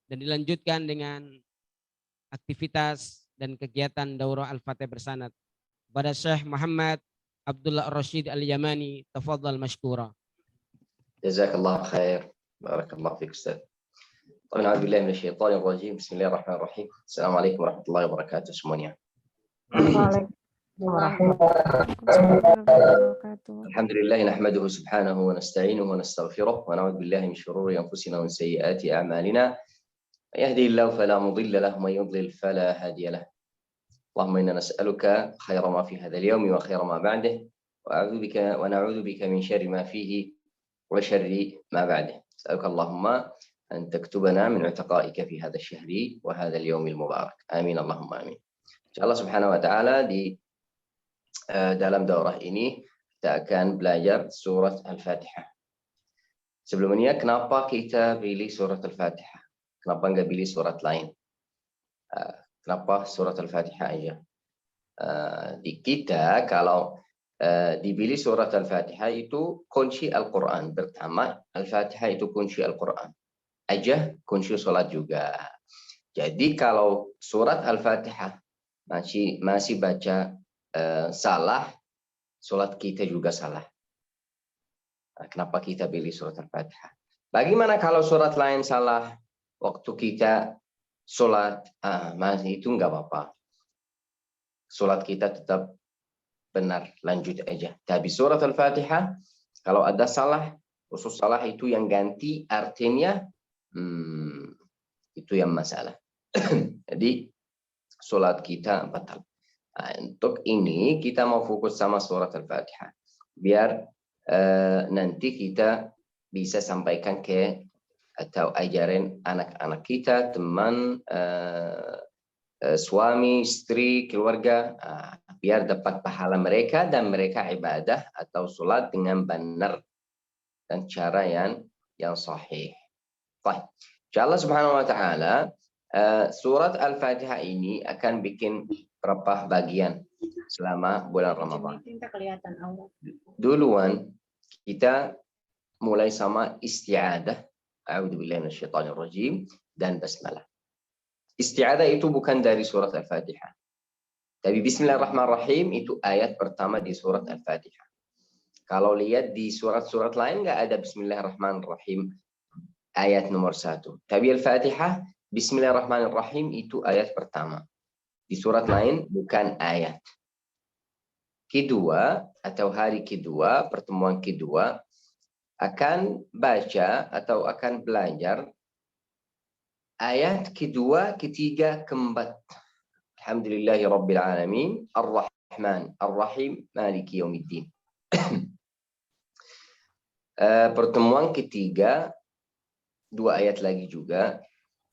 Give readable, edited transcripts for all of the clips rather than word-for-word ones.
dan dilanjutkan dengan aktivitas dan kegiatan daurah Al-Fatihah bersanad. Pada Syekh Muhammad Abdullah Rashid Al-Yamani, tafadhal mashkura. Jazakallah khair. Barakallah fiik Ustaz. A'udzu billahi minasyaitonir rajim. Bismillahirrahmanirrahim. Assalamualaikum warahmatullahi wabarakatuh semuanya. Waalaikumsalam warahmatullahi wabarakatuh. Alhamdulillah nahmaduhu subhanahu wa nasta'inuhu wa nastaghfiruh wa na'udzu billahi min shururi anfusina wa min sayyiati a'malina. Yahdihillahu fala mudilla lahu wa yudlil fala hadiya lahu. Allahumma inna nas'aluka khaira ma fi hadzal yawmi wa khaira ma ba'dahu wa na'udzu bika min syarri ma fihi wa syarri ma ba'dahu. As'aluka Allahumma an taktubana min utaqaika fi hadzal syahri wa hadzal yawmil mubarak. Amin Allahumma amin. Insyaallah subhanahu wa ta'ala di dalam daurah ini kita akan belajar surat Al-Fatihah. Sebelumnya, kenapa kita pilih surat Al-Fatihah? Kenapa nggak pilih surat lain? Kenapa surat Al-Fatihah aja? Di kita, kalau dipilih surat Al-Fatihah itu kunci Al-Quran. Pertama, Al-Fatihah itu kunci Al-Quran. Aja kunci sholat juga. Jadi kalau surat Al-Fatihah masih baca salah, sholat kita juga salah. Nah, kenapa kita pilih surat Al-Fatihah? Bagaimana kalau surat lain salah waktu kita sholat? Masih itu nggak apa-apa. Sholat kita tetap benar, lanjut aja. Tapi surat Al-Fatihah, kalau ada salah, khusus salah itu yang ganti artinya, itu yang masalah. Jadi sholat kita batal. Nah, untuk ini kita mau fokus sama surat Al-Fatihah. Biar nanti kita bisa sampaikan atau ajarin anak-anak kita, teman, suami, istri, keluarga, biar dapat pahala mereka dan mereka ibadah atau sholat dengan benar dan cara yang sahih. Baik. Insyaallah subhanahu wa ta'ala, surat Al-Fatihah ini akan bikin berapa bagian selama bulan Ramadan. Duluan kita mulai sama isti'adah, a'udzubillahi minasyaitonir rajim, dan basmalah. Isti'adah itu bukan dari surat Al-Fatihah. Tapi Bismillahirrahmanirrahim itu ayat pertama di surat Al-Fatihah. Kalau lihat di surat-surat lain nggak ada Bismillahirrahmanirrahim ayat nomor 1. Tapi Al-Fatihah Bismillahirrahmanirrahim itu ayat pertama. Di surat lain bukan ayat. Kedua atau hari kedua, pertemuan kedua, akan baca atau akan belajar ayat kedua, ketiga, keempat. Alhamdulillahi Rabbil Alamin, Ar-Rahman, Ar-Rahim, Maliki Yawmiddin. Pertemuan ketiga, 2 ayat lagi juga.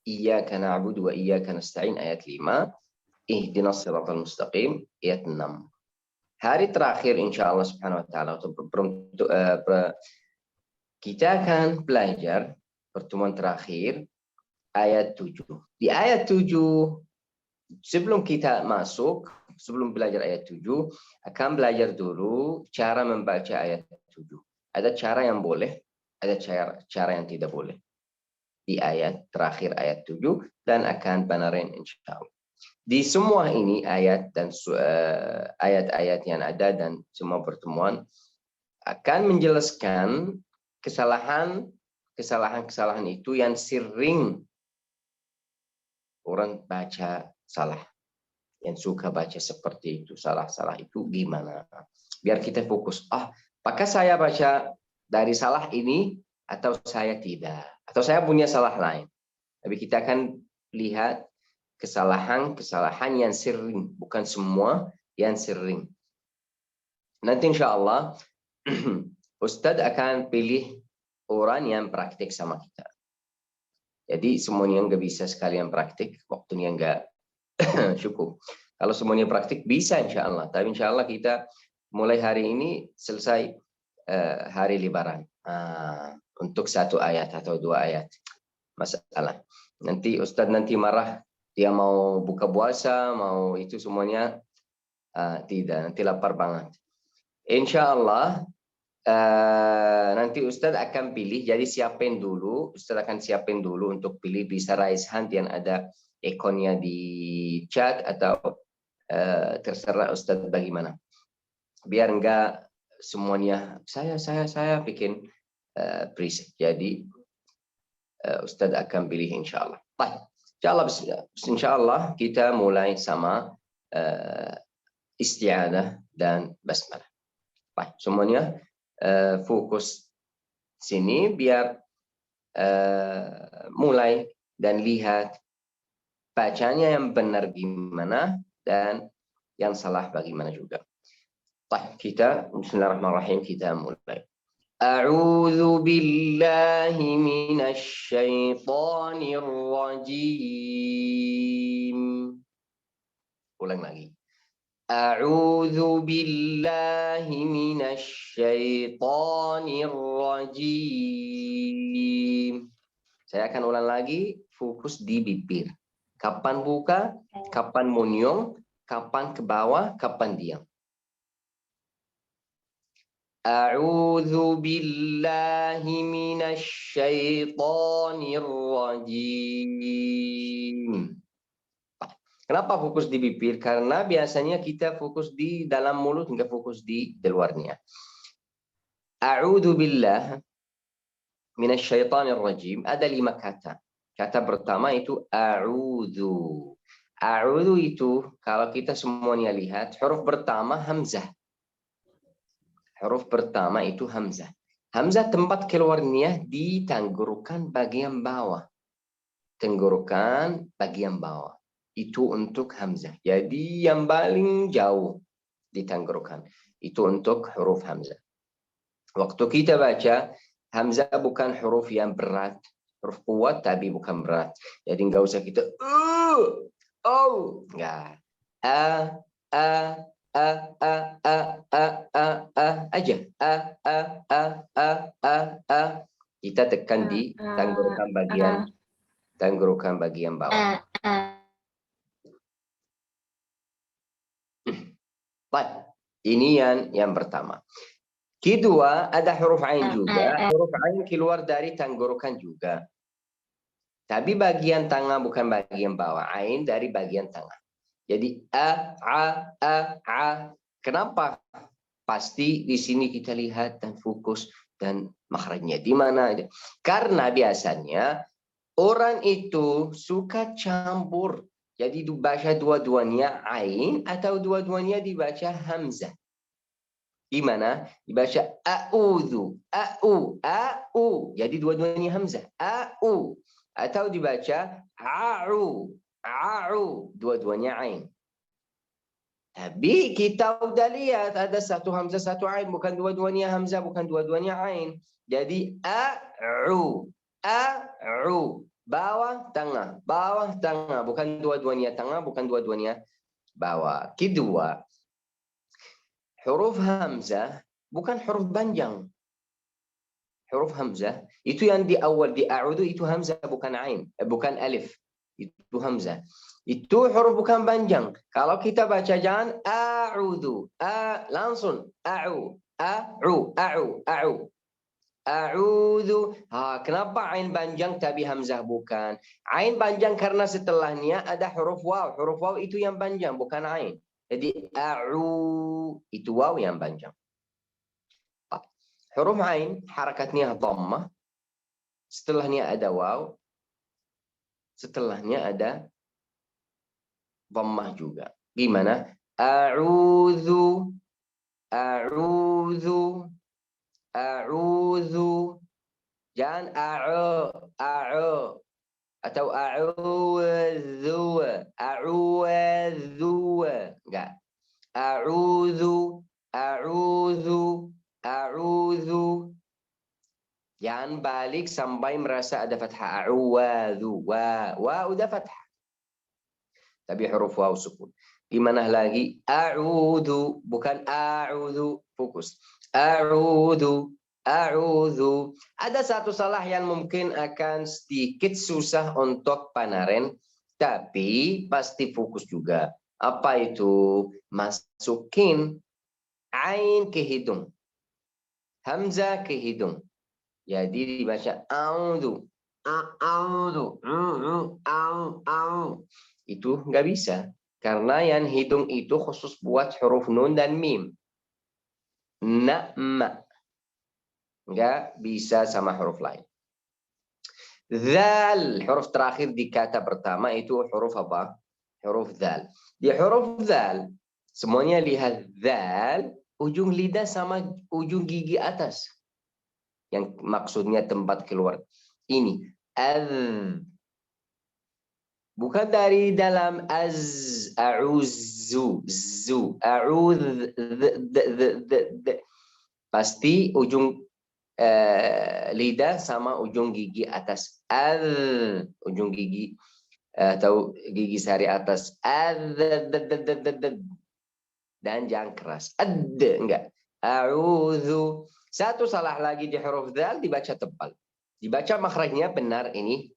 Iyyaka na'budu wa iyyaka nasta'in, ayat 5. Ihdinas siratal mustaqim, ayat 6. Hari terakhir insyaallah subhanahu wa ta'ala kita akan belajar pertemuan terakhir ayat 7. Di ayat 7, sebelum kita masuk, sebelum belajar ayat 7, akan belajar dulu cara membaca ayat 7. Ada cara yang boleh, ada cara yang tidak boleh. Di ayat terakhir ayat 7 dan akan benarin insyaallah. Di semua ini ayat dan ayat-ayat yang ada dan semua pertemuan akan menjelaskan kesalahan itu yang sering orang baca salah, yang suka baca seperti itu, salah itu gimana? Biar kita fokus. Apakah saya baca dari salah ini atau saya tidak? Atau saya punya salah lain? Tapi kita akan lihat kesalahan yang sering, bukan semua yang sering. Nanti insya Allah Ustadz akan pilih orang yang praktik sama kita. Jadi semuanya nggak bisa sekalian praktik, waktunya nggak cukup. Kalau semuanya praktik bisa insya Allah. Tapi insya Allah kita mulai hari ini selesai hari Lebaran. Untuk 1 ayat atau 2 ayat. Masalah. Nanti Ustadz nanti marah. Dia mau buka puasa, mau itu semuanya. Tidak, nanti lapar banget. Insya Allah nanti Ustadz akan pilih, jadi siapin dulu, Ustadz akan siapin dulu untuk pilih, bisa raise hand yang ada ikonnya di chat atau terserah Ustadz bagaimana. Biar enggak semuanya saya bikin preset. Jadi Ustadz akan pilih insya Allah. Baik, insya Allah kita mulai sama isti'adah dan basmalah. Baik, semuanya fokus sini biar mulai dan lihat bacanya yang benar gimana dan yang salah bagaimana juga. Baik, kita bismillahirrahmanirrahim, kita mulai. A'udzu billahi minasy syaithanir rajim. Ulang lagi. A'udzu billahi minasy syaithanir rajim. Saya akan ulang lagi, fokus di bibir. Kapan buka, kapan munyong, kapan ke bawah, kapan diam. A'udzu billahi minasy syaithanir rajim. Kenapa fokus di bibir? Karena biasanya kita fokus di dalam mulut, nggak fokus di luarnya. A'udzu billah minasy syaithanir rajim. Ada 5 kata. Kata pertama itu a'udzu. A'udzu itu kalau kita semuanya lihat, huruf pertama hamzah. Huruf pertama itu hamzah. Hamzah tempat keluarnya di tenggorokan bagian bawah. Tenggorokan bagian bawah. Itu untuk hamzah. Jadi yang paling jauh di tenggorokan. Itu untuk huruf hamzah. Waktu kita baca, hamzah bukan huruf yang berat. Huruf kuat tapi bukan berat. Jadi nggak usah kita nggak. Aja. Kita tekan di tenggorokan bagian bawah. Baik, ini yang pertama. Kedua, ada huruf ain juga. Huruf ain keluar dari tenggorokan juga. Tapi bagian tengah bukan bagian bawah. Ain dari bagian tengah. Jadi a. Kenapa? Pasti di sini kita lihat dan fokus dan makhrajnya di mana. Karena biasanya orang itu suka campur. Jadi dibaca dua-duanya ain atau dua-duanya dibaca hamzah. Gimana? Dibaca a'udzu, a'u. Jadi dua-duanya hamzah. A'u. Atau dibaca a'u, dua-duanya ain. Tapi kita udah lihat ada satu hamzah, satu ain, bukan dua-duanya hamzah, bukan dua-duanya ain. Jadi a'u. Bawah, tengah, bukan dua-duanya tengah, bukan dua-duanya bawah. Kedua, huruf hamzah bukan huruf panjang. Huruf hamzah itu yang di awal di a'udzu itu hamzah bukan ain, bukan alif. Itu hamzah. Itu huruf bukan panjang. Kalau kita baca jangan a'udzu, langsung a'u. A'udzu. Kenapa ain panjang tapi hamzah bukan? Ain panjang karena setelahnya ada huruf waw. Huruf waw itu yang panjang, bukan ain. Jadi a'u itu waw yang panjang. Huruf ain harakatnya dhammah. Setelahnya ada waw. Setelahnya ada dhammah juga. Gimana? A'udzu. Jangan a'u atau a'udzu. Enggak. A'udzu. Jangan balik sampai merasa ada fathah. A'udzu. Wa udah fathah. Tapi huruf waw sukun. Gimana lagi? A'udzu, bukan a'udzu. Fokus. A'udzu. Ada satu salah yang mungkin akan sedikit susah untuk panaren, tapi pasti fokus juga. Apa itu? Masukin ain ke hidung. Hamzah ke hidung. Jadi dibaca a'udzu. A'udzu. Itu nggak bisa. Karena yang hidung itu khusus buat huruf nun dan mim. Na'ma. Nggak bisa sama huruf lain. Dzal, huruf terakhir di kata pertama itu huruf apa? Huruf dzal. Di huruf dzal, semuanya lihat dzal, ujung lidah sama ujung gigi atas. Yang maksudnya tempat keluar. Ini. Bukan dari dalam a'udzu, zu, pasti ujung lidah sama ujung gigi atas. Ujung gigi atau gigi sari atas. Dan jangan keras. Enggak. A'udzu. Satu salah lagi di huruf dzal dibaca tebal. Dibaca makhrajnya benar ini.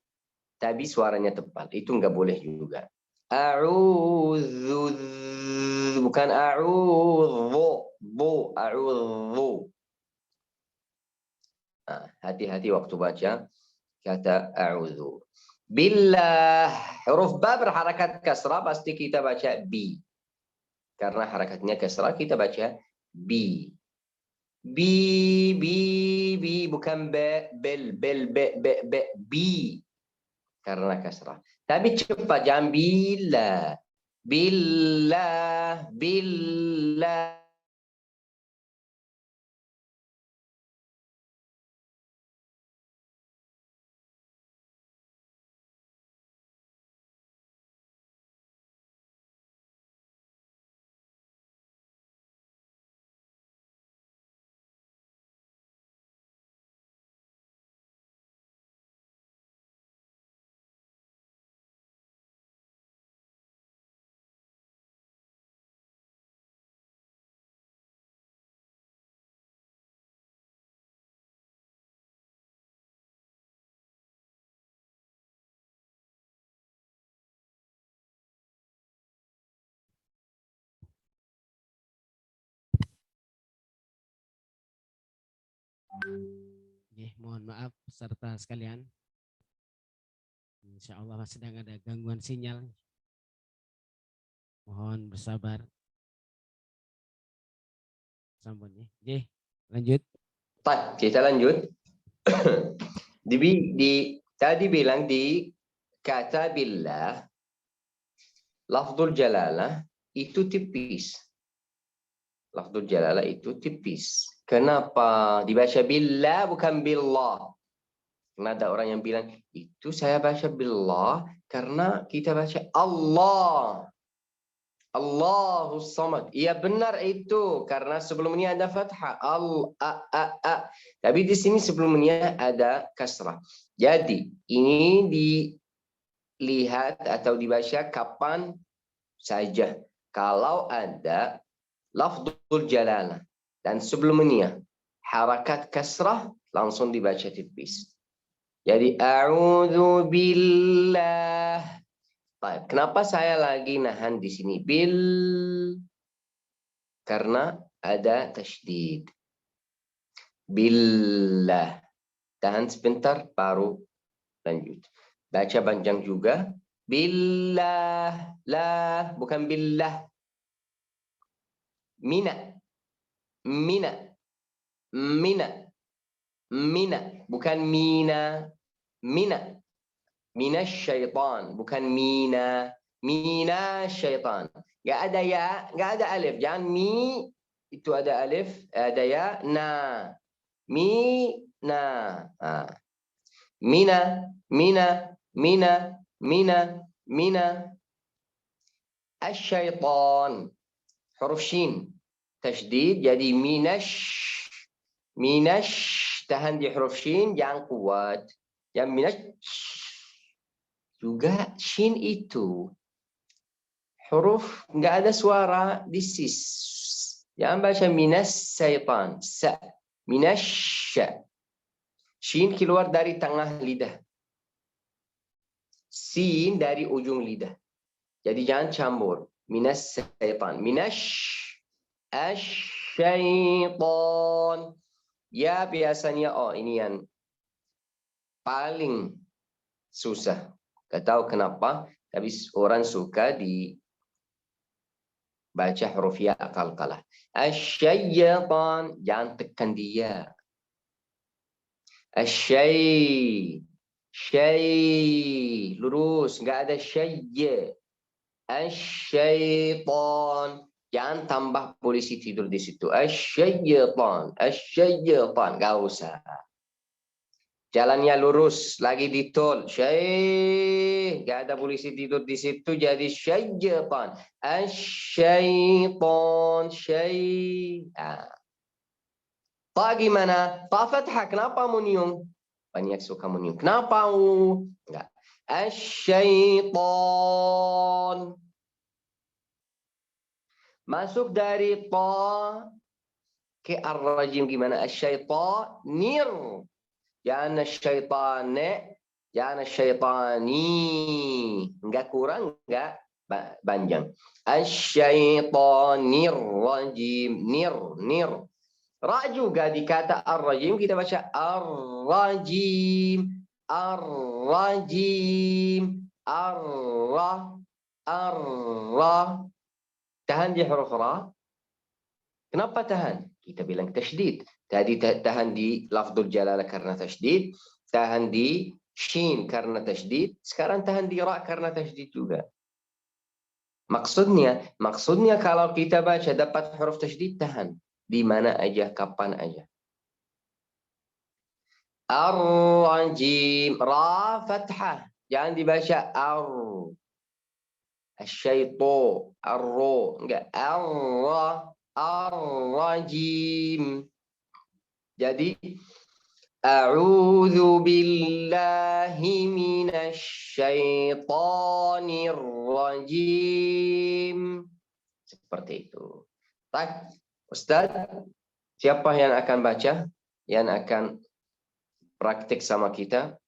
Tapi suaranya tebal. Itu enggak boleh juga. A'udzu. Bukan a'udzu. A'udzu. Hati-hati waktu baca kata a'udzu. Billah. Huruf ba berharakat kasrah pasti kita baca bi. Karena harakatnya kasrah kita baca bi. Bi bukan be, bel, bi. Karena kasrah. Tapi cepat, jangan billah. Billah. Mohon maaf peserta sekalian. Insya Allah sedang ada gangguan sinyal. Mohon bersabar. Sampun ya. Lanjut. Baik, kita lanjut. Tadi bilang di kata billah, lafzul jalalah itu tipis. Lafzul jalalah itu tipis. Kenapa dibaca billah bukan billah? Karena ada orang yang bilang, itu saya baca billah karena kita baca Allah. Allahus samad. Iya benar itu karena sebelumnya ada fathah. Tapi di sini sebelumnya ada kasrah. Jadi ini dilihat atau dibaca kapan saja. Kalau ada lafzul jalalah dan sebelumnya harakat kasrah langsung dibaca tipis. Jadi a'udzu billah. Baik, kenapa saya lagi nahan di sini bil? Karena ada tasydid. Billah. Tahan sebentar baru lanjut. Baca panjang juga. Billah, lah bukan billah. Mina. Bukan mina. Minas syaitan, bukan mina. Mina syaitan. Gak ada ya, gak ada alif. Jangan mi, itu ada alif, ada ya, na. Mi, na. Mina. Asyaitan. Huruf shin. Tasydid, jadi minash. Tahan di huruf shin, jangan kuat. Yang minash. Juga shin itu huruf nggak ada suara di sis. Jangan baca minas syaitan. Minas. Shin keluar dari tengah lidah. Sin dari ujung lidah. Jadi jangan campur. Minas syaitan. Minas asyaitan. Ya biasanya, oh ini yang paling susah. Gak tahu kenapa, tapi orang suka dibaca huruf ya qalqalah. Asyaitan, jangan tekan dia. Asyai, syai, lurus, nggak ada syai. Asyaitan, jangan tambah polisi tidur di situ. Asyaitan, asyaitan, nggak usah. Jalannya lurus, lagi di tol. Syai, nggak ada polisi tidur di situ, jadi syaitan. Asyaitan, syai. Ta gimana? Ta fathah, kenapa muniung? Banyak suka muniung. Kenapa? Enggak. Asyaitan. Masuk dari ta ke ar-rajim gimana? Asyaitan nir. Jangan syaitane, jangan syaitani. Enggak kurang, enggak panjang. Asyaitanir rajim. Nir. Ra juga dikata ar-rajim, kita baca ar-rajim. Ar-rajim. Ar-ra. Tahan di huruf ra. Kenapa tahan? Kita bilang tasydid. Tadi tahan di lafzul jalalah karena tasydid, tahan di shin karena tasydid, sekarang tahan di ra karena tasydid juga. Maksudnya kalau kita baca dapat huruf tasydid, tahan di mana aja, kapan aja. Ar-rajim, ra fathah, jangan dibaca ar. Asyaitu, ar-ro, enggak ar-ra, ar-rajim. Jadi a'udzu billahi minasyaitonir rajim. Seperti itu. Tak, Ustaz, siapa yang akan baca? Yang akan praktik sama kita?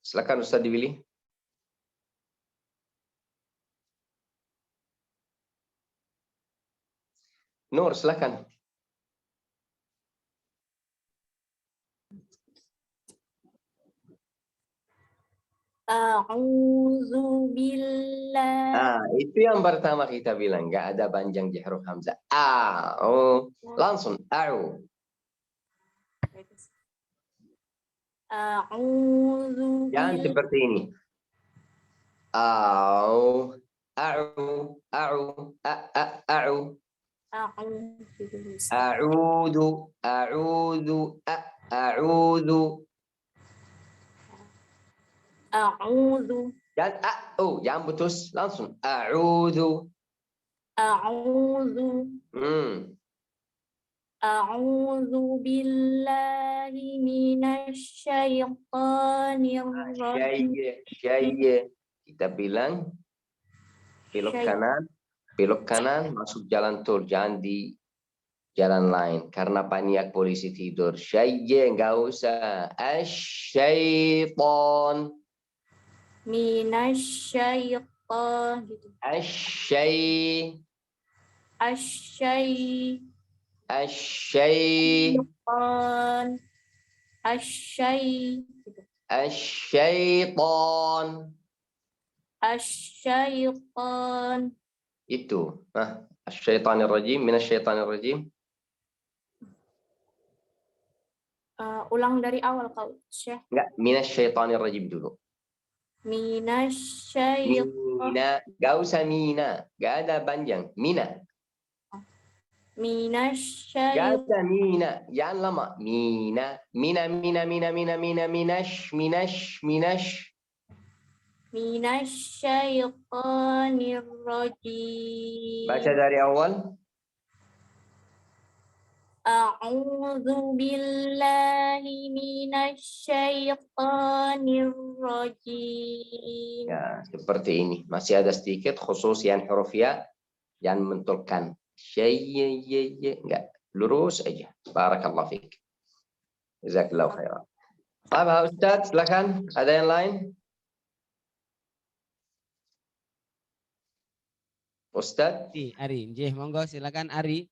Silakan Ustaz dipilih. Nur, silakan. A'udzu billahi. Itu yang pertama kita bilang, nggak ada panjang di huruf hamzah. Langsung a'u. A'udzu Jangan billahi. seperti ini. A'u, a'u, a'u, a'u. A'udzu, a'udzu, a'udzu. A'udzu. Jangan putus, langsung a'udzu. A'udzu. A'udzu billahi minasyaitonir rajim. Syai. Kita bilang belok kanan, masuk jalan tol, jangan di jalan lain karena banyak polisi tidur. Syai, enggak usah. Asyaiton. Minasyaiton gitu. Asyai. Asyai. Asyai. Asyai. Asyaiton. Asyaiton. Itu. Asyaitanir rajim, minasyaitanir rajim. Ulang dari awal kau, Syekh. Enggak, minasyaitanir rajim dulu. Minasyaiton. Mina, enggak usah mina, enggak ada panjang. Mina. Minasyaiton. Gak ada mina, jangan lama. Mina, minash. Minasyaitonir rajim. Baca dari awal. A'udzu billahi minasyaitonir rajim. Ya, seperti ini. Masih ada sedikit khusus yang huruf ya, yang mentulkan. Enggak, lurus aja. Barakallahu fiik. Jazakallahu khairan. Pak Ustaz, silakan. Ada yang lain? Ustaz? Ari, monggo silakan Ari.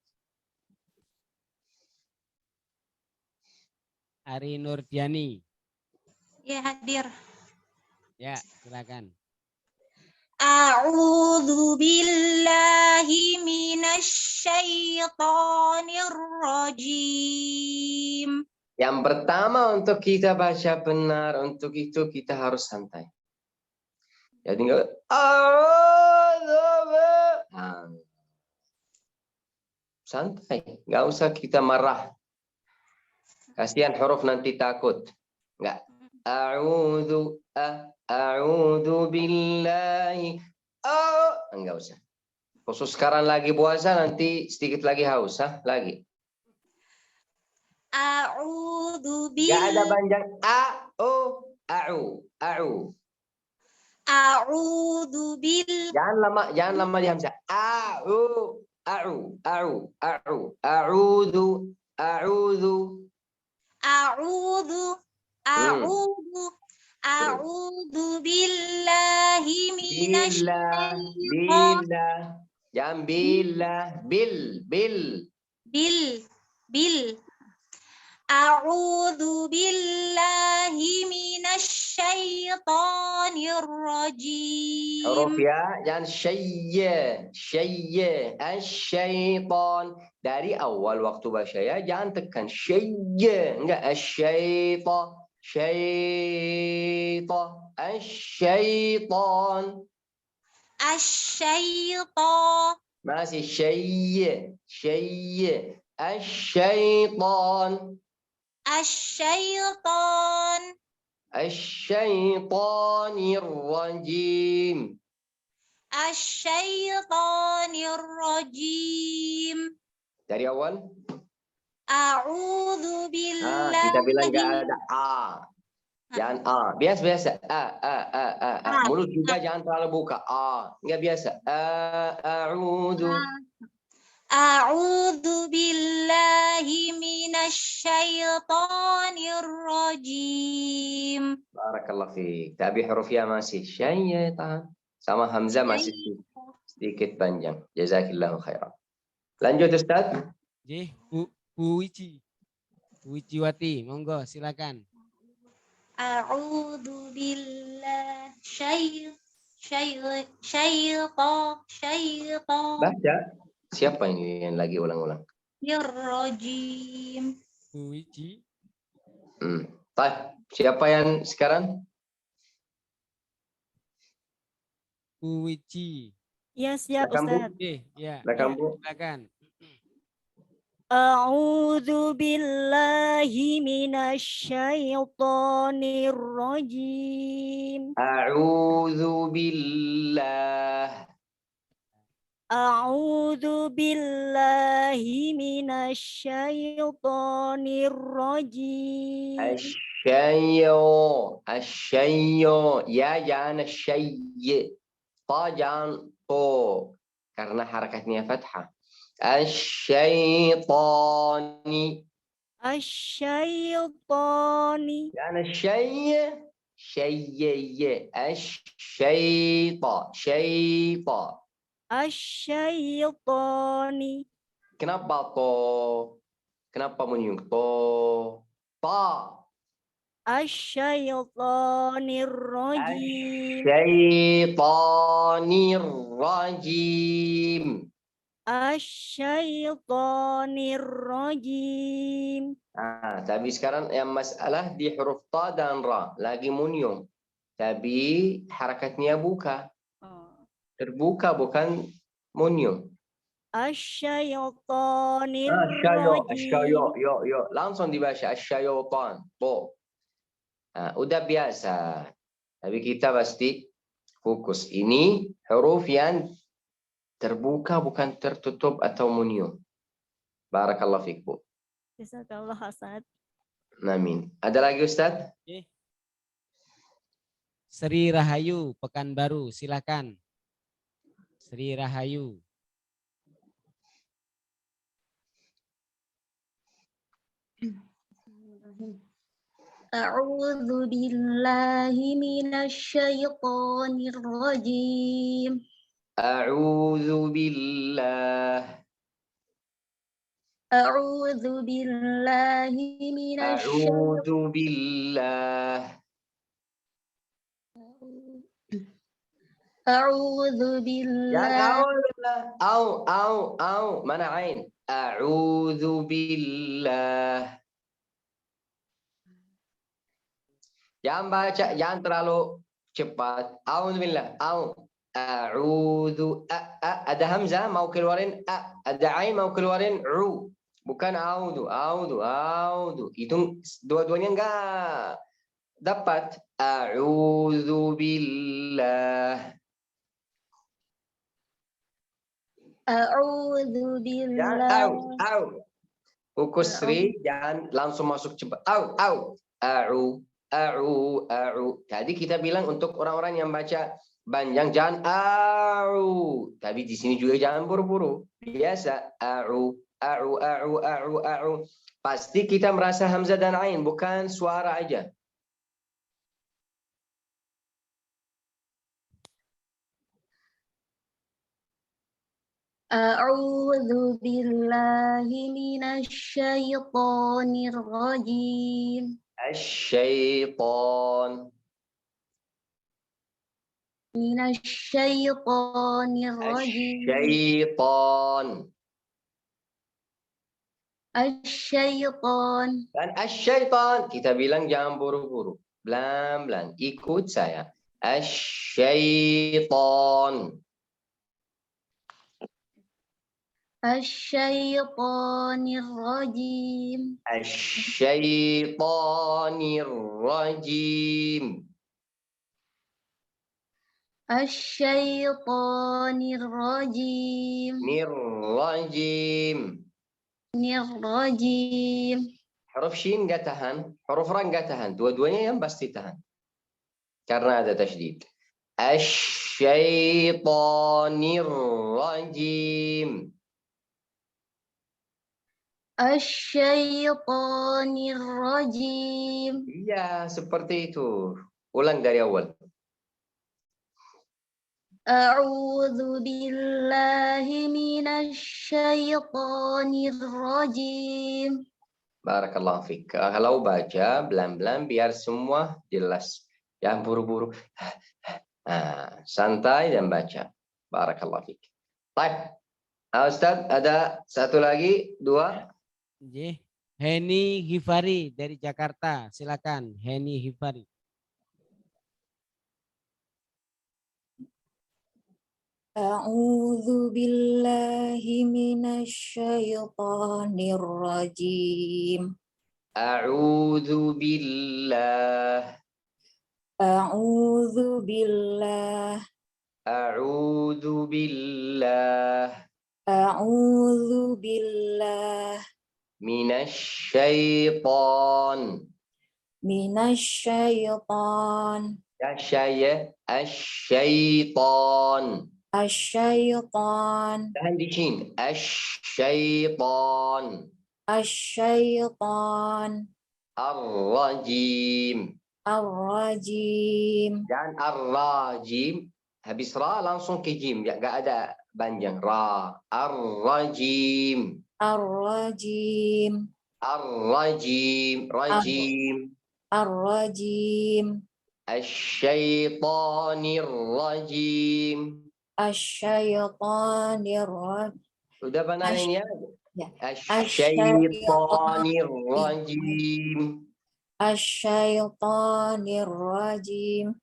Ari Nurdiani. Ya, hadir. Ya, silakan. A'udzu billahi minasyaitonir rajim. Yang pertama untuk kita baca benar, untuk itu kita harus santai. Jadi enggak santai, nggak usah kita marah. Kasihan huruf nanti takut. Enggak. A'udzu billahi. Enggak usah. Khusus sekarang lagi puasa, nanti sedikit lagi haus, lagi. A'udzu Enggak ada billahi. panjang A'udzu billahi. Jangan lama di hamzah. A'udzu. A'udzu billahi minasyaitonir Jangan bil. A'udzu billahi minasyaitonir rajim. Huruf ya, jangan syayya. Asyaiton. Dari awal waktu baca ya, jangan tekan syayya. Enggak, asyaiton. Asyaiton. Masih syayya. Asyaiton. Asyaitonir rajim. Dari awal. A'udzu billahi. Kita bilang enggak ada Jangan biasa. Mulut juga jangan terlalu buka. Enggak biasa. A'udzu billahi minasyaitonir rajim. Barakallahu fiik. Tapi huruf ya masih syaitan. Sama hamzah masih sedikit panjang. Jazakillahu khairan. Lanjut Ustaz. Wijiwati, monggo silakan. A'udzu billahi syaitan. Baca. Siapa ini yang lagi ulang-ulang? Rajim. Wiji. Siapa yang sekarang? Wiji. Ya, siap Ustaz. Ya. Silakan. A'udzu billahi minasyaitonir rajim. A'udzu billahi minasyaitonir rajim. Asyayyo. Ya jangan syayy. Ta jangan to. Karena harakatnya fathah. Asyaitani. Jangan syayy. Syayy. Asyaitani. Kenapa to? Kenapa menyung to? Ta. Asyaitonir rajim. Asyaitonir rajim. Asyaitonir rajim. Tapi sekarang yang masalah di huruf ta dan ra lagi munyung. Tapi harakatnya buka. Terbuka bukan munyung. Asyaitonir rajim. Yo. Langsung dibaca asyaiton. To. Udah biasa. Tapi kita pasti fokus. Ini huruf yang terbuka bukan tertutup atau munyung. Barakallahu fiik, Bu. Jazakallah Ustaz. Amin. Ada lagi Ustaz? Sri Rahayu, Pekanbaru, silakan. Sri Rahayu. A'udzu billahi minasyaitonir rajim. A'udzu billah. A'udzu billahi minasy A'udzu billah. A'udzu Ya, billahi au. Mana ain? A'udzu billah. Jangan baca, jangan terlalu cepat. A'udzu billah. A'udzu. Ada hamzah mau keluarin a. Ada ain mau keluarin u. Bukan a'udzu. Itu dua-duanya enggak dapat. A'udzu billah. A'udzu Jangan billahi au. Ukusri jangan langsung masuk cepat. Au. Tadi kita bilang untuk orang-orang yang baca panjang jangan au. Tapi di sini juga jangan buru-buru. Biasa au. Pasti kita merasa hamzah dan ain, bukan suara aja. A'udzu billahi minasyaitonir rajim. Asyaiton. Minasyaitonir rajim. Asyaiton. Asyaiton. Dan asyaiton kita bilang jangan buru-buru. Pelan-pelan. Ikut saya. Asyaiton. Asyaitonir rajim. Asyaitonir rajim. Asyaitonir rajim. Nirrajim. Nirrajim. Huruf shin nggak tahan, huruf ra nggak tahan. Dua-duanya yang pasti tahan. Karena ada tasydid. Asyaitonir rajim. Asyaitonir rajim. Iya, seperti itu. Ulang dari awal. A'udzu billahi minasyaitonir rajim. Barakallahu fiik. Kalau baca pelan-pelan biar semua jelas. Jangan buru-buru. Santai dan baca. Barakallahu fiik. Baik. Ustaz, ada satu lagi, dua. Heni Hifari dari Jakarta. Silakan Heni Hifari. A'udzu billahi minasyaitonir rajim. A'udzu billah. A'udzu billah. A'udzu billah. A'udzu billah Minasyaiton. minasyaiton. Asyaiton. Asyaiton. Tahan di sini. Asyaiton. Asyaiton. Ar-rajim. Ar-rajim. Dan ar-rajim. Habis ra langsung ke jim. Ya, nggak ada panjang. Ra. Ar-rajim. Ar-rajim. Ar-rajim. Rajim. Ar-rajim. Asyaitonir rajim. Asyaitonir rajim. Udah benar ini ya? Ya. Asyaitonir rajim. Asyaitonir rajim.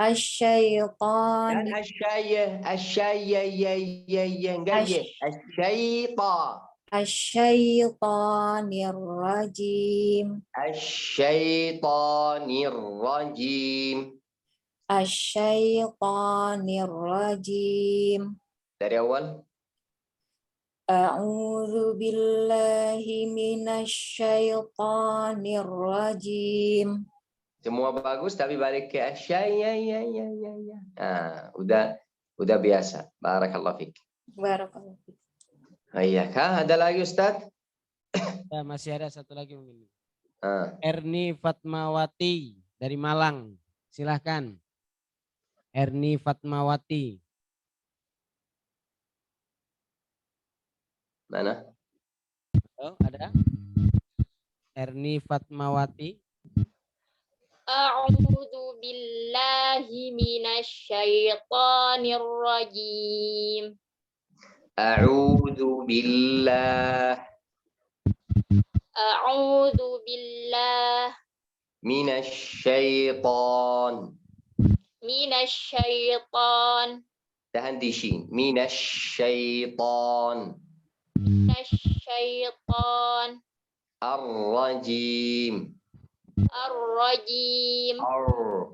Asyaitoni. Dan Asyaiton. enggak ya. Asyaita. Asyaitonir rajim. Asyaitonir rajim. Asyaitonir rajim. Dari awal. A'udzu billahi minasyaitonir rajim. Semua bagus tapi balik ke asyaya. Nah, udah biasa. Barakallahu fiik. Barakallahu. Iya kah? Ada lagi Ustaz? Ya, masih ada satu lagi mungkin. Ah. Erni Fatmawati dari Malang. Silahkan. Erni Fatmawati. Mana? Oh, ada? Erni Fatmawati. A'udzu billahi minasyaitonir rajim. A'udzu billah A'udzu billah minasyaiton. minasyaiton Tahan di shin. Minasyaiton. minasyaiton Ar-rajim. ar-rajim.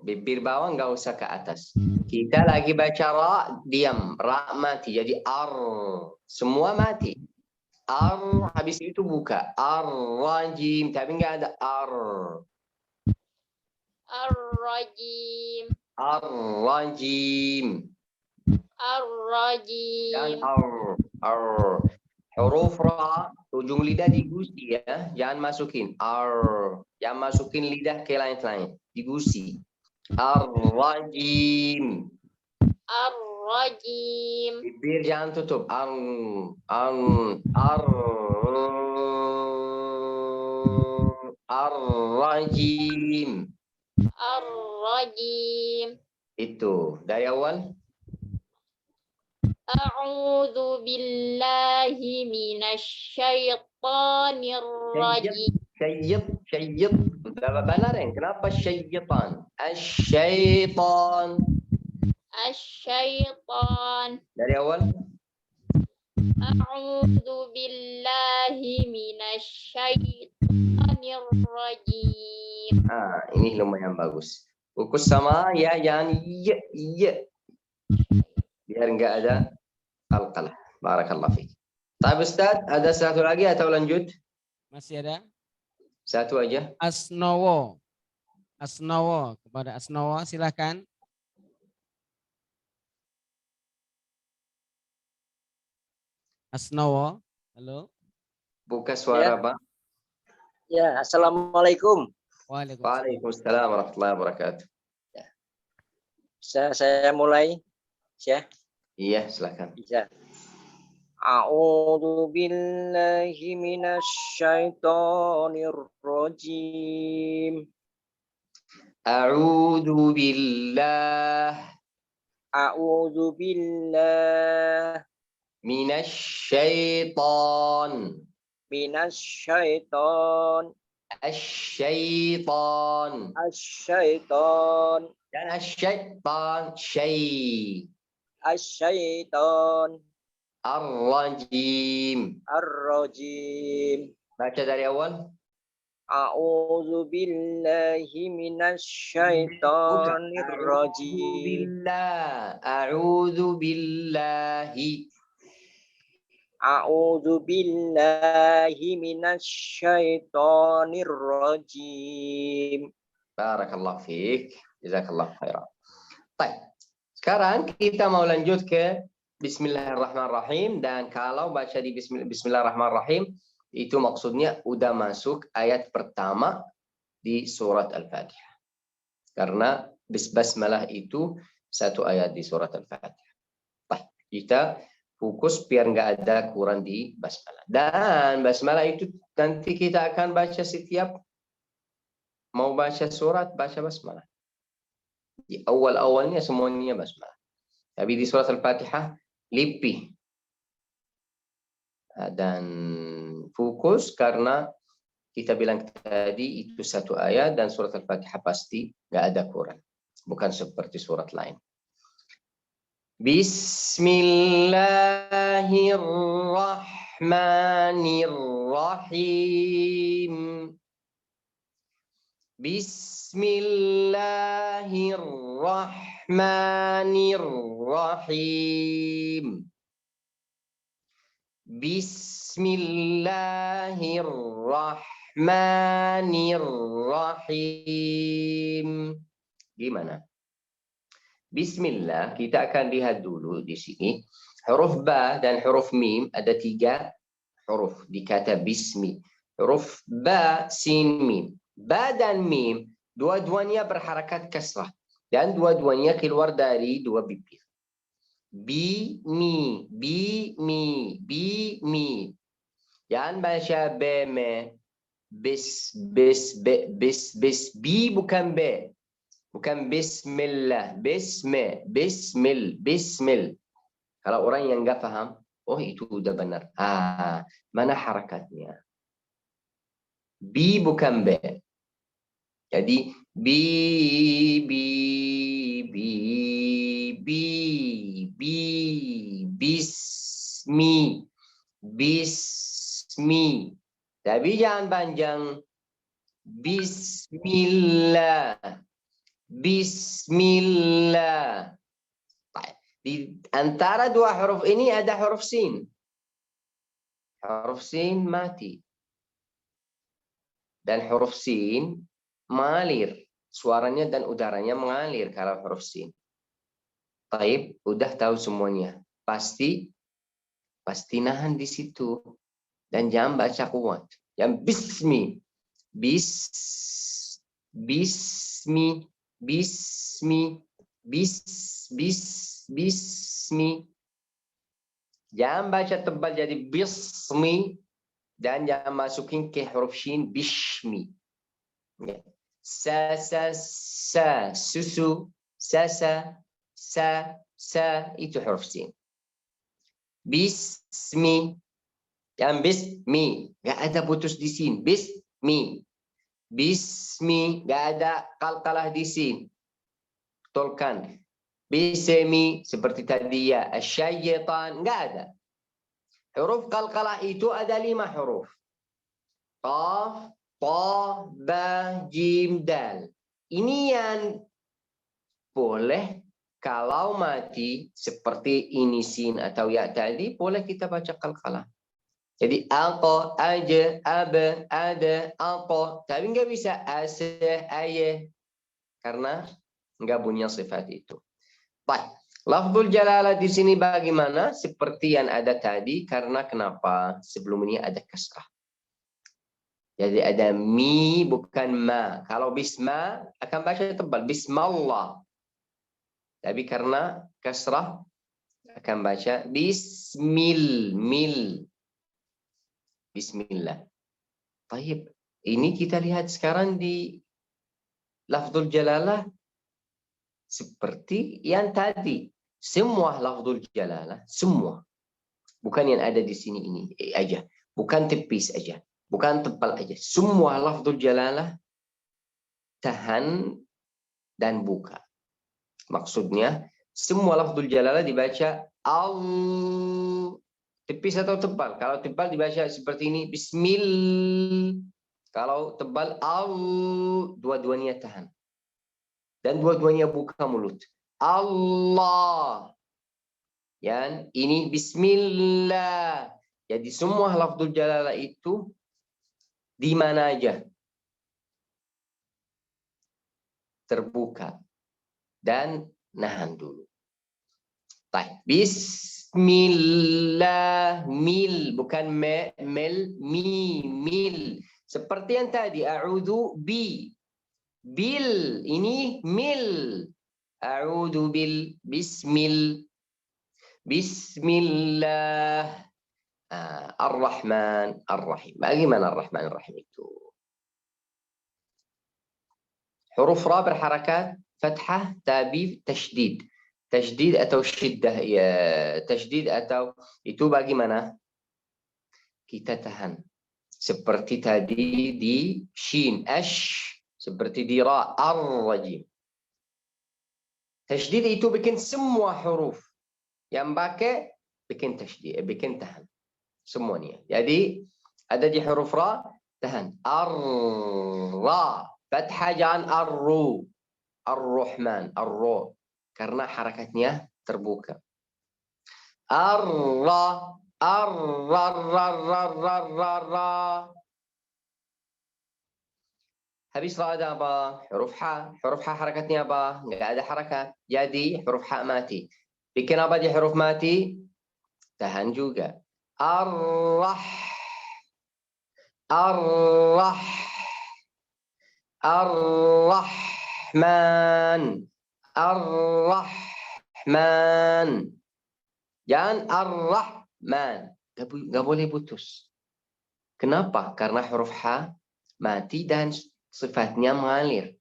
Bibir bawah nggak usah ke atas. Kita lagi baca ra, diam. Ra mati. Jadi ar. Semua mati. Ar, habis itu buka. Ar-rajim. Tapi nggak ada ar. Ar-rajim. Ar-rajim. Dan Ar-rajim. ar. Huruf ra, ujung lidah digusi ya. Jangan masukin. Ar. Jangan masukin lidah ke lain-lain. Digusi. Ar-rajim. Ar-rajim. Bibir jangan tutup. Ar-rajim. Ar-rajim. Itu. Dari awal. A'udzu billahi minasyaitonir rajim. Syayyid. Benar yang kenapa syaitan? Asyaitan. Asyaiton. Dari awal. A'udzu billahi minasyaitonir rajim. Ini lumayan bagus. Fokus sama ya, jangan ya. Biar enggak ada qalqalah. Barakallah fiik. Tapi Ustaz, ada satu lagi atau lanjut? Masih ada? Satu aja. Asnowo. Kepada Asnowo silakan. Asnowo. Halo. Buka suara, Ya. Pak. Ya, assalamualaikum. Waalaikumsalam. Waalaikumsalam warahmatullahi wabarakatuh. Saya mulai, ya. Iya, silakan. Ya. A'udzu billahi minasyaitonir rajim. A'udzu billah A'udzu billah minasyaiton. minasyaiton Asyaiton. asyaiton Dan asyaiton syai. asyaiton Ar-rajim. ar-rajim. Baca dari awal. A'udzu billahi minasyaitonir rajim. A'udzu billahi. A'udzu billahi minasyaitonir rajim. Barakallah fiik. Jazakallah khairan. Baik. Sekarang kita mau lanjut ke Bismillahirrahmanirrahim, dan kalau baca di Bismillahirrahmanirrahim itu maksudnya udah masuk ayat pertama di surat Al-Fatihah. Karena basmalah itu satu ayat di surat Al-Fatihah. Baik, kita fokus biar nggak ada kurang di basmalah. Dan basmalah itu nanti kita akan baca setiap mau baca surat, baca basmalah. Di awal-awalnya semuanya basmalah. Tapi di surat Al-Fatihah lebih. Dan fokus karena kita bilang tadi itu satu ayat dan surat Al-Fatihah pasti nggak ada kurang. Bukan seperti surat lain. Bismillahirrahmanirrahim. Bismillahirrahmanirrahim. Bismillahirrahmanirrahim. Gimana? Bismillah, kita akan lihat dulu di sini. Huruf ba dan huruf mim, ada 3 huruf di kata bismi. Huruf ba, sin, mim. Ba dan mim, dua-duanya berharakat kasrah. Dan dua-duanya keluar dari 2 bibir. Bi, mi, bi, mi, bi, mi. Jangan baca B, me. Bis, bi bukan B. Bukan bismillah. Bismil. Kalau orang yang nggak paham, oh itu udah benar. Mana harakatnya? Bi bukan B. Jadi bismi. Tapi jangan panjang. Bismillah. Di antara dua huruf ini ada huruf sin. Huruf sin mati. Dan huruf sin mengalir. Suaranya dan udaranya mengalir kalau huruf sin. Taib, udah tahu semuanya. Pasti nahan di situ. Dan jangan baca kuat. Yang bismi. Bismi. Jangan baca tebal jadi bismi. Dan jangan masukin ke huruf shin bishmi. Sa, susu, sa, itu huruf sin. Bismi. Yang bismi. Nggak ada putus di sin. Bismi. Nggak ada qalqalah di sin. Tolkan. Bismi. Seperti tadi ya. Asyaitan. Nggak ada. Huruf qalqalah itu ada 5 huruf. Qaf, ta, ba, jim, dal. Ini yang boleh kalau mati seperti ini sin atau ya tadi boleh kita baca qalqalah. Jadi alqa, aja, aba, ada, alqa. Tapi nggak bisa asa, ayah. Karena nggak punya sifat itu. Baik. Lafzul jalalah di sini bagaimana? Seperti yang ada tadi, karena kenapa? Sebelum ini ada kasrah. Jadi ada mi bukan ma. Kalau bisma akan baca tebal. Bismallah. Tapi karena kasrah akan baca Bismillah. Baik. Ini kita lihat sekarang di lafzul jalalah seperti yang tadi. Semua lafzul jalalah, semua. Bukan yang ada di sini ini aja. Bukan tipis aja. Bukan tebal aja. Semua lafzul jalalah tahan dan buka. Maksudnya, semua lafzul jalalah dibaca al tipis atau tebal. Kalau tebal dibaca seperti ini, bismil. Kalau tebal al, dua-duanya tahan. Dan dua-duanya buka mulut. Allah. Yang ini bismillah. Jadi semua lafzul jalalah itu di mana aja terbuka dan nahan dulu. Baik. Bismillah, mil bukan mil. Seperti yang tadi a'udzu bil ini mil. A'udzu bil bismillah ar-Rahman ar-Rahim. Bagaimana ar-Rahman ar-Rahim itu? Huruf ra berharakat fathah, tabi, tasydid. Tasydid atau syiddah ya, tasydid atau itu bagaimana? Kita tahan. Seperti tadi di shin ash, seperti di ra ar-rajim. Tasydid itu bikin semua huruf yang pakai bikin tasydid, bikin tahan semuanya. Jadi ada di huruf ra tahan. Ar-ra fathah jangan ar-ru. Ar-Rahman, ar-ra karena harakatnya terbuka. Ar-ra ar-ra. Habis ra ada apa? Huruf ha. Huruf ha harakatnya apa? Nggak ada harakat. Jadi huruf ha mati. Bikin apa di huruf mati? Tahan juga. Ar-Rahman. Jangan ar-Rahman. Nggak boleh putus. Kenapa? Karena huruf H mati dan sifatnya mengalir.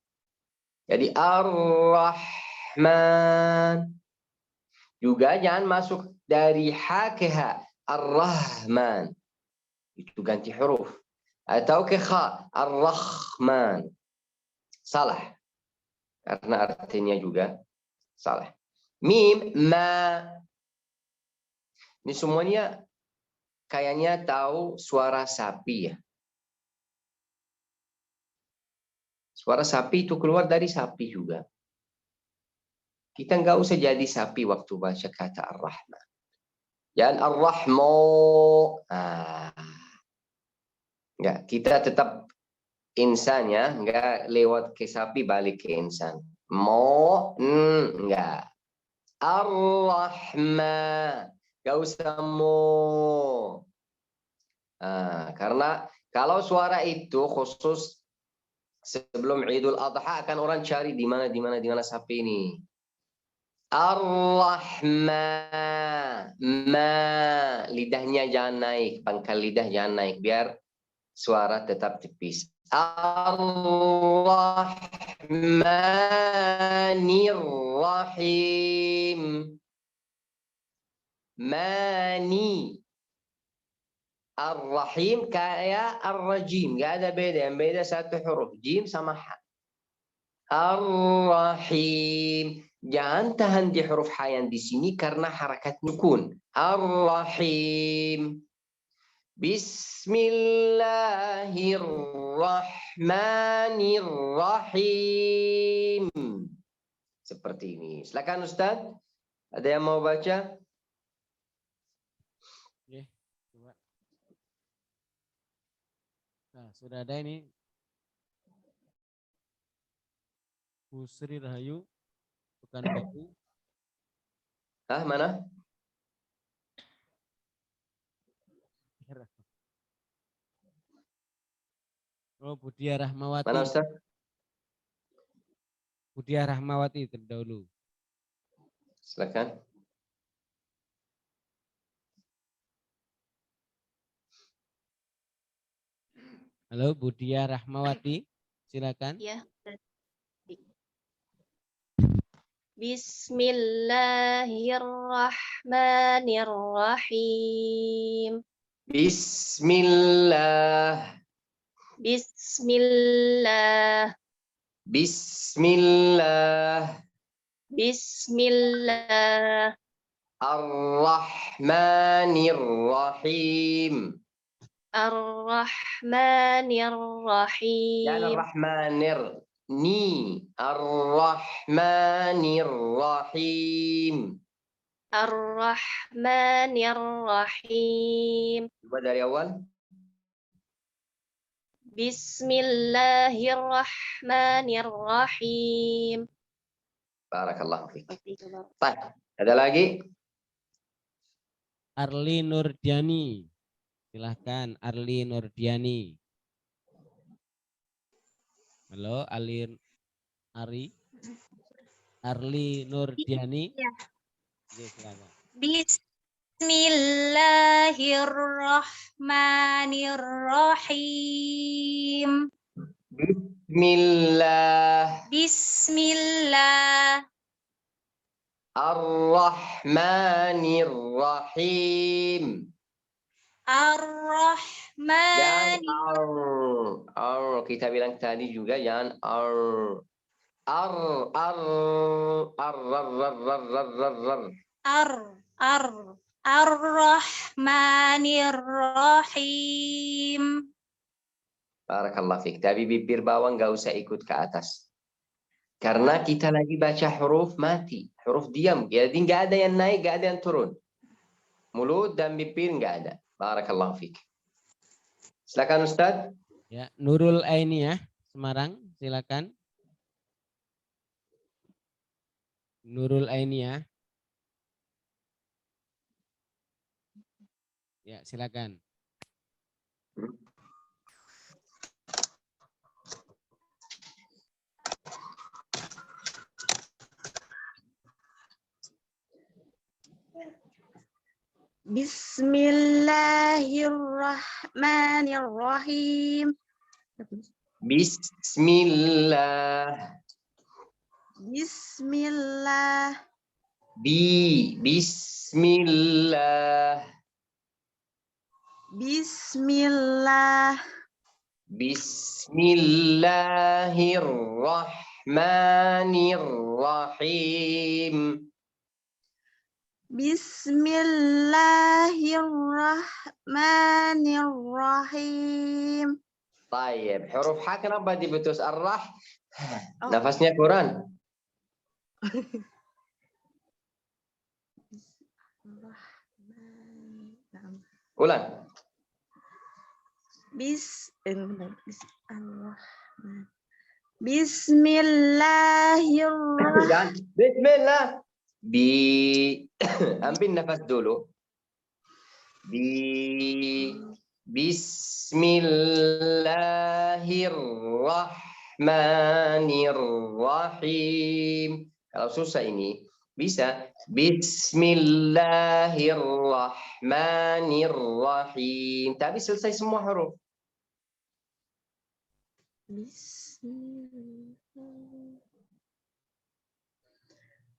Jadi Ar-Rahman. Juga jangan masuk dari H ke H. Ar-Rahman. Itu ganti huruf. Atau ke Kha. Ar-Rahman. Salah. Karena artinya juga salah. Mim, ma. Ini semuanya kayaknya tahu suara sapi ya. Suara sapi itu keluar dari sapi juga. Kita nggak usah jadi sapi waktu baca kata Ar-Rahman. Jangan Ar-Rahmu. Nggak, kita tetap insan ya. Nggak lewat ke sapi balik ke insan. Nggak. Ar-Rahman. Nggak usah mo. Karena kalau suara itu khusus sebelum Idul Adha akan orang cari di mana sapi ini. Ar-Rahman. Lidahnya jangan naik, pangkal lidah jangan naik biar suara tetap tipis. Ar-Rahmanir-Rahim. Mani. Ar-Rahim kayak Ar-Rajim, nggak ada beda, yang beda satu huruf, jim sama ha. Ar-Rahim, jangan tahan di huruf ha yang di sini karena harakat nukun. Ar-Rahim. Bismillahirrahmanirrahim. Seperti ini. Silakan Ustaz. Ada yang mau baca? Nah, sudah ada ini. Bu Sri Rahayu, bukan Baku. Mana? Oh, Budia Rahmawati. Mana Ustaz? Budia Rahmawati terdahulu. Silakan. Halo, Budia Rahmawati, silakan. Ya. Bismillahirrahmanirrahim. Bismillah. Bismillah. Bismillah. Bismillah. Ar-Rahmanir-Rahim. Ar-Rahmanir-Rahim. Ya Ar-Rahmanir. Ni. Ar-Rahmanir-Rahim. Ar-Rahmanir-Rahim. Coba dari awal. Bismillahirrahmanirrahim. Barakallahu fiik. Baik. Ada lagi? Arli Nurdiani. Silahkan Arli Nurdiani. Halo, Arli Nurdiani. Ya. Ya, silakan. Bismillahirrahmanirrahim. Bismillah. Bismillah. Ar-Rahmanir-Rahim. Ar-Rahmanirrahim. Kita bilang tadi juga jangan Ar-Rahmanirrahim. Barakallah fiik. Tapi bibir bawah nggak usah ikut ke atas. Karena kita lagi baca huruf mati. Huruf diam. Jadi nggak ada yang naik, nggak ada yang turun. Mulut dan bibir nggak ada. Barakallah fiik. Silakan Ustaz. Ya, Nurul Aini ya, Semarang, silakan. Nurul Aini ya. Ya, silakan. Bismillahirrahmanirrahim. Bismillah. Bismillah. Bismillah. Bismillah. Bismillahirrahmanirrahim. Bismillahirrahmanirrahim. Tayyib. Huruf H kenapa diputus arrah? Nafasnya kurang. Ulang. Bismillahirrahmanirrahim. Bismillah. Ambil nafas dulu. Bismillahirrahmanirrahim. Kalau susah ini bisa Bismillahirrahmanirrahim. Tapi selesai semua huruf.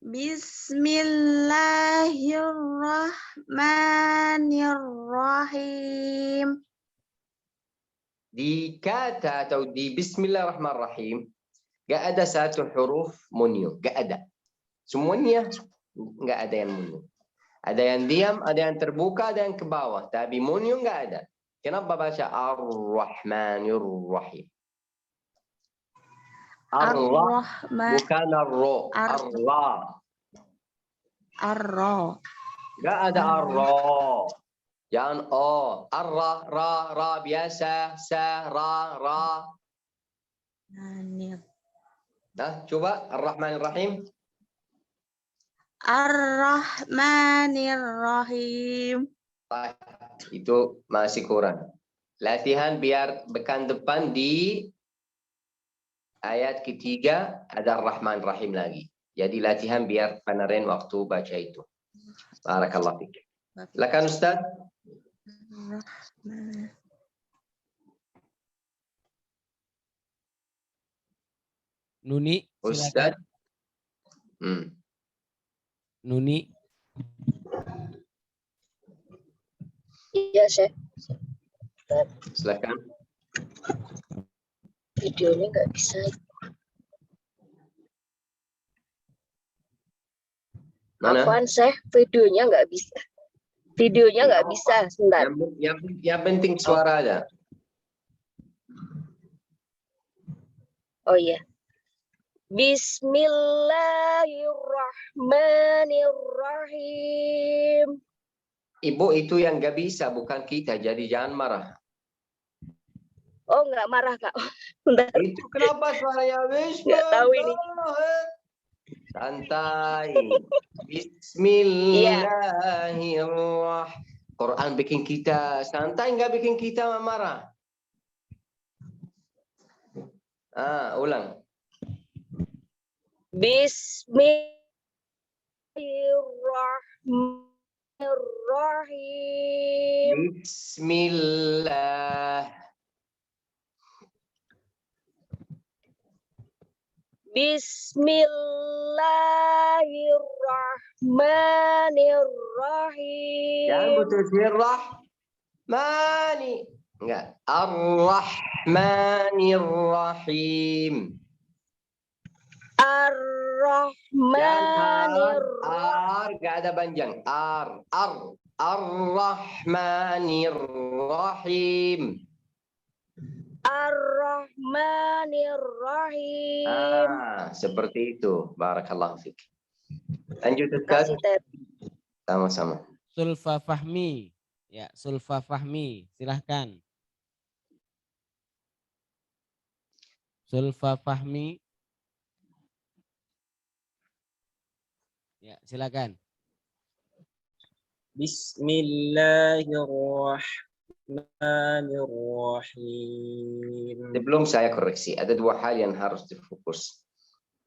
Bismillahirrahmanirrahim. Di kata atau di Bismillahirrahmanirrahim gak ada satu huruf munyu, gak ada. Semuanya gak ada yang munyu. Ada yang diam, ada yang terbuka, ada yang ke bawah. Tapi munyu gak ada. Kenapa baca Ar-Rahmanir-Rahim? Allah bukan Ar-Ra. Allah. Ar-Ra. Gak ada Ar-Ra. Jangan O. Ar-Ra, Ra, Ra biasa. Sa, Ra, Ra. Nah, coba Ar-Rahmanir-Rahim. Ar-Rahmanir-Rahim. Itu masih kurang. Latihan biar pekan depan di ayat ketiga ada Ar-Rahman-Rahim lagi. Jadi latihan biar panaren waktu baca itu. Barakallahu fiik. Silakan Ustaz. Nuni, Ustaz. Nuni. Iya, Syekh. Silakan. Videonya nggak bisa. Mana? Apaan, Syekh? Videonya nggak bisa. Videonya nggak bisa. Sebentar. Yang penting suara aja. Oh iya. Bismillahirrahmanirrahim. Ibu itu yang nggak bisa, bukan kita. Jadi jangan marah. Oh, nggak marah, Kak. Bentar. Itu kenapa suaranya Nggak tahu ini. Santai. Bismillahirrahmanirrahim. Quran bikin kita santai, nggak bikin kita marah. Ulang. Bismillahirrahmanirrahim. Bismillah. Bismillahirrahmanirrahim. Jangan putus Rahmani. Enggak. Ar-Rahmanir-Rahim. Ar-Rahmanir-Rahim. Gak ada panjang. Ar-Rahmanir-Rahim. Ar-Rahmanir-Rahim. Seperti itu. Barakallahu fiik. Lanjut Ustaz. Sama-sama. Sulfa Fahmi. Ya, Sulfa Fahmi. Silahkan. Sulfa Fahmi. Ya, silakan. Bismillahirrahmanirrahim. Sebelum saya koreksi, ada dua hal yang harus difokus.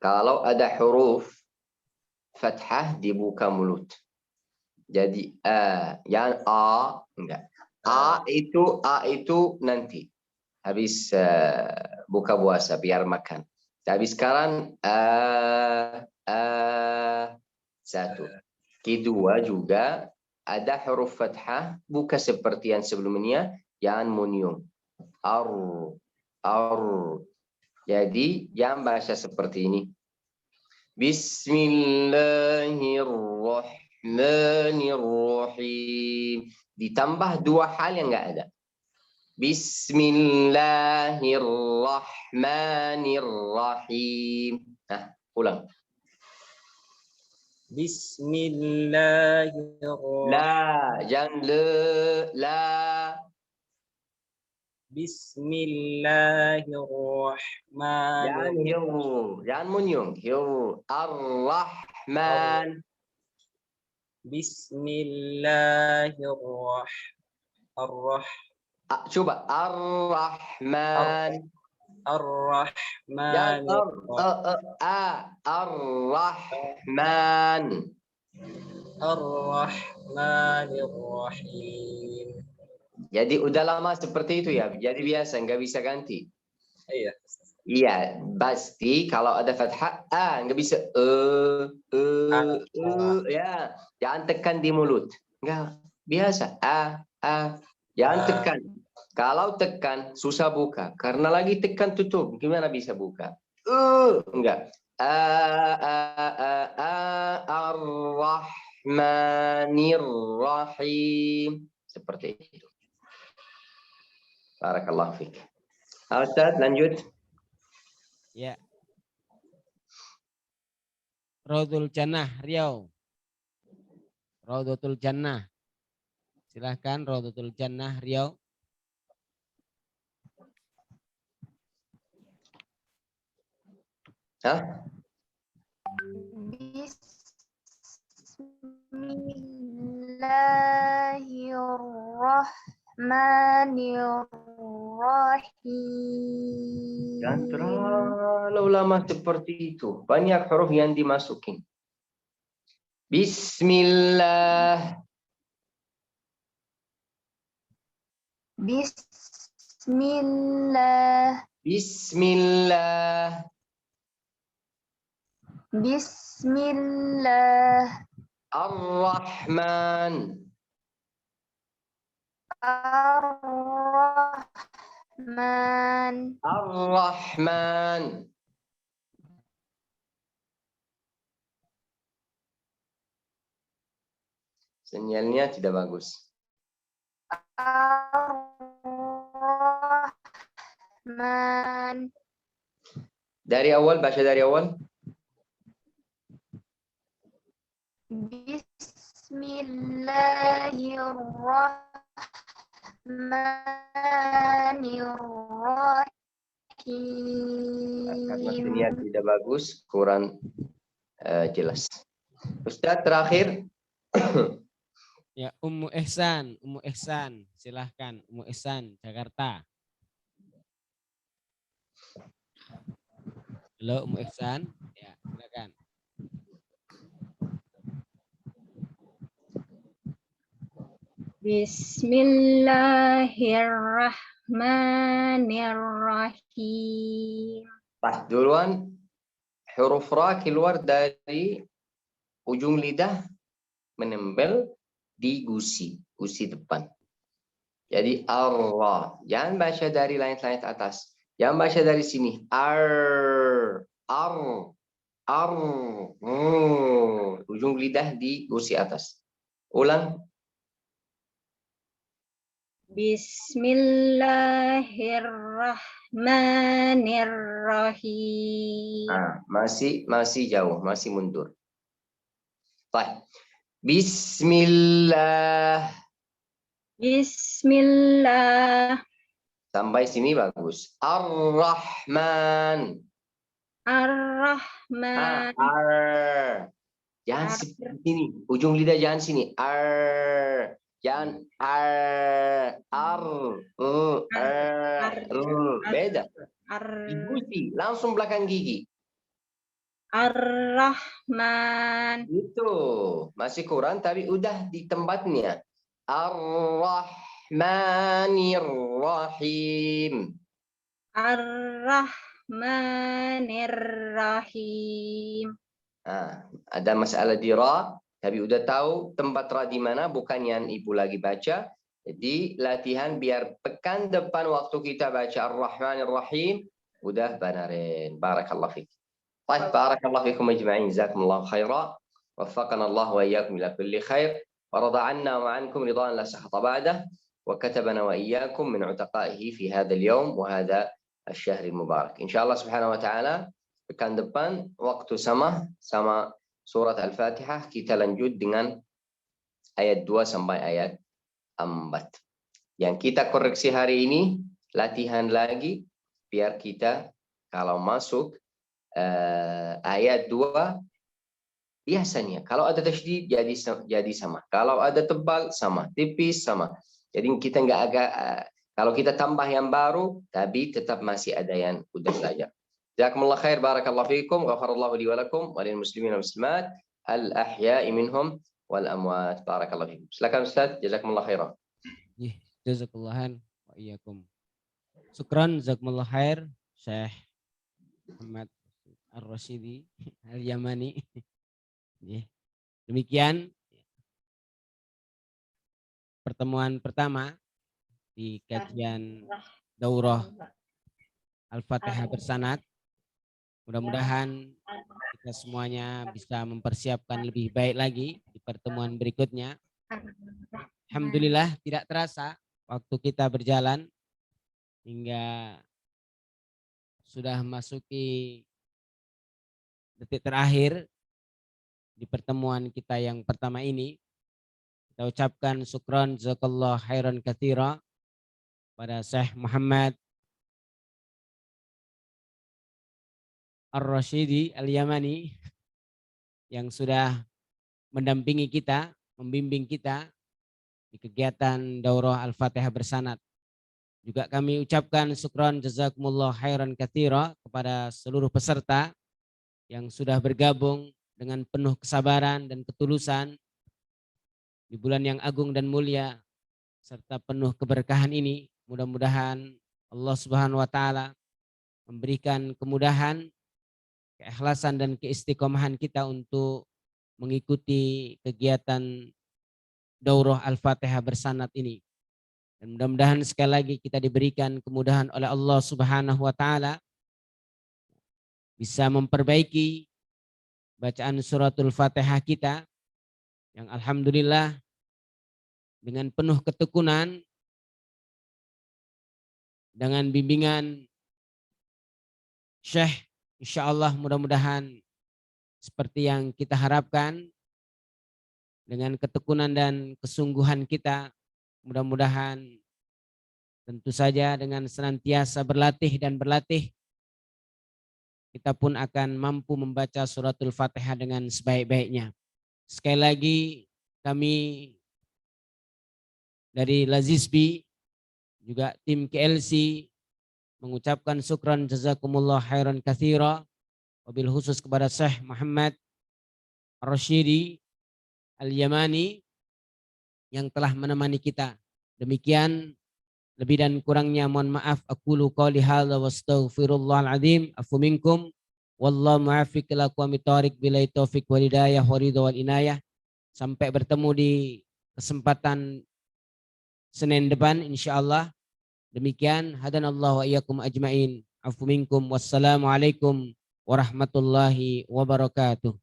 Kalau ada huruf fathah dibuka mulut. Jadi yang enggak. A itu nanti habis buka puasa biar makan. Tapi sekarang satu. Kedua juga ada huruf fathah bukan seperti yang sebelumnya yang munyum. Ar. Jadi yang bahasa seperti ini. Bismillahirrahmanirrahim. Ditambah dua hal yang enggak ada. Bismillahirrahmanirrahim. Nah, ulang. Bismillahirrahmanirrahim. La, jangan la. Bismillahirrahmanirrahim. Jangan munyung. Hiu. Ar-Rahman. Bismillahirrahmanirrahim. Coba Ar-Rahman. Ar-Rahman. Ar-Rahman. Ar-Rahmanirrahim. Jadi udah lama seperti itu ya. Jadi biasa nggak bisa ganti. Iya. Iya, pasti kalau ada fathah nggak bisa ya. Jangan tekan di mulut. Nggak biasa jangan tekan. Kalau tekan susah buka karena lagi tekan tutup. Gimana bisa buka? Enggak. Ar-Rahmanir-Rahim. Seperti itu. Barakallahu fiik. Ustaz, lanjut. Ya. Raudhul Jannah Riau. Raudhatul Jannah. Silahkan Raudhatul Jannah Riau. Hah? Bismillahirrahmanirrahim. Jangan terlalu lama seperti itu. Banyak huruf yang dimasukin. Bismillah. Bismillah. Bismillah. Bismillah. Ar-Rahman. Ar-Rahman. Ar-Rahman. Sinyalnya tidak bagus. Ar-Rahman. Dari awal, baca dari awal. Karena Bismillahirrahmanirrahim. sinyal tidak bagus, kurang jelas. Ustaz terakhir. Ya, Ummu Ihsan, silahkan Ummu Ihsan, Jakarta. Halo Ummu Ihsan, ya silakan. Bismillahirrahmanirrahim. Duluan huruf ra keluar dari ujung lidah menempel di gusi depan. Jadi Allah. Jangan baca dari langit-langit atas. Jangan baca dari sini. Ujung lidah di gusi atas. Ulang. Bismillahirrahmanirrahim. Masih jauh, masih mundur. Baik. Bismillah. Bismillah. Sampai sini bagus. Ar-Rahman. Ar-Rahman. Jangan seperti ini. Ujung lidah jangan sini. Jangan beda. Gusi langsung belakang gigi. Ar-Rahman. Itu masih kurang tapi udah di tempatnya. Ar-Rahmanir-Rahim. Ar-Rahmanir-Rahim. Ada masalah di ra, tapi udah tahu tempat ra di mana, bukan yang ibu lagi baca. Jadi latihan biar pekan depan waktu kita baca Ar-Rahmanir-Rahim udah benarin. Barakallahu fiik. Baik, barakallahu fiikum ajma'in. Jazakumullahu khairan. وفقنا الله وإياكم إلى كل خير ورضى عنا وعنكم رضا لا سخط بعده وكتبنا وإياكم من عتقائه في هذا اليوم وهذا الشهر المبارك إن شاء الله سبحانه وتعالى. Pekan depan waktu sama surat Al-Fatihah kita lanjut dengan ayat 2 sampai ayat 4. Yang kita koreksi hari ini latihan lagi biar kita kalau masuk ayat 2 biasanya kalau ada tasydid jadi sama, kalau ada tebal sama, tipis sama. Jadi kita nggak agak kalau kita tambah yang baru tapi tetap masih ada yang udah belajar. Jazakumullah khair, barakallahu fiikum, ghafarallahu li wa lakum wa lil muslimin wal muslimat al ahya'i minhum wal amwat. Barakallahu fiikum. Silakan Ustaz, jazakumullah khairan. Jazakullahan wa iyyakum. Syukran, jazakumullah khair Syekh Muhammad Ar-Rasyidi Al-Yamani. Demikian pertemuan pertama di kajian daurah Al-Fatihah bersanad. Mudah-mudahan kita semuanya bisa mempersiapkan lebih baik lagi di pertemuan berikutnya. Alhamdulillah tidak terasa waktu kita berjalan hingga sudah masuki detik terakhir di pertemuan kita yang pertama ini. Kita ucapkan syukran jazakallahu khairan katsira pada Syekh Muhammad Ar-Rasyidi Al-Yamani yang sudah mendampingi kita, membimbing kita di kegiatan daurah Al-Fatihah bersanad. Juga kami ucapkan syukran jazakumullah khairan katsira kepada seluruh peserta yang sudah bergabung dengan penuh kesabaran dan ketulusan di bulan yang agung dan mulia serta penuh keberkahan ini. Mudah-mudahan Allah Subhanahu wa taala memberikan kemudahan, keikhlasan dan keistiqomahan kita untuk mengikuti kegiatan daurah Al-Fatihah bersanad ini. Dan mudah-mudahan sekali lagi kita diberikan kemudahan oleh Allah Subhanahu wa taala bisa memperbaiki bacaan suratul Fatihah kita yang alhamdulillah dengan penuh ketekunan dengan bimbingan Syekh, insyaallah mudah-mudahan seperti yang kita harapkan dengan ketekunan dan kesungguhan kita, mudah-mudahan tentu saja dengan senantiasa berlatih dan berlatih kita pun akan mampu membaca suratul Fatihah dengan sebaik-baiknya. Sekali lagi kami dari Lazizbi juga tim KLC mengucapkan syukran jazakumullah khairan katsira, wabil khusus kepada Syekh Muhammad Ar-Rasyidi Al-Yamani yang telah menemani kita. Demikian lebih dan kurangnya mohon maaf. Aqulu qouli hadza wastaghfirullahal azim. Afu minkum wallahu muwaffiq ila aqwamit thoriq billahi taufiq wal hidayah wa ridha wal inayah. Sampai bertemu di kesempatan Senin depan insyaallah. Demikian hadanallahu wa iyyakum ajmain. Afu minkum wassalamu alaikum warahmatullahi wabarakatuh.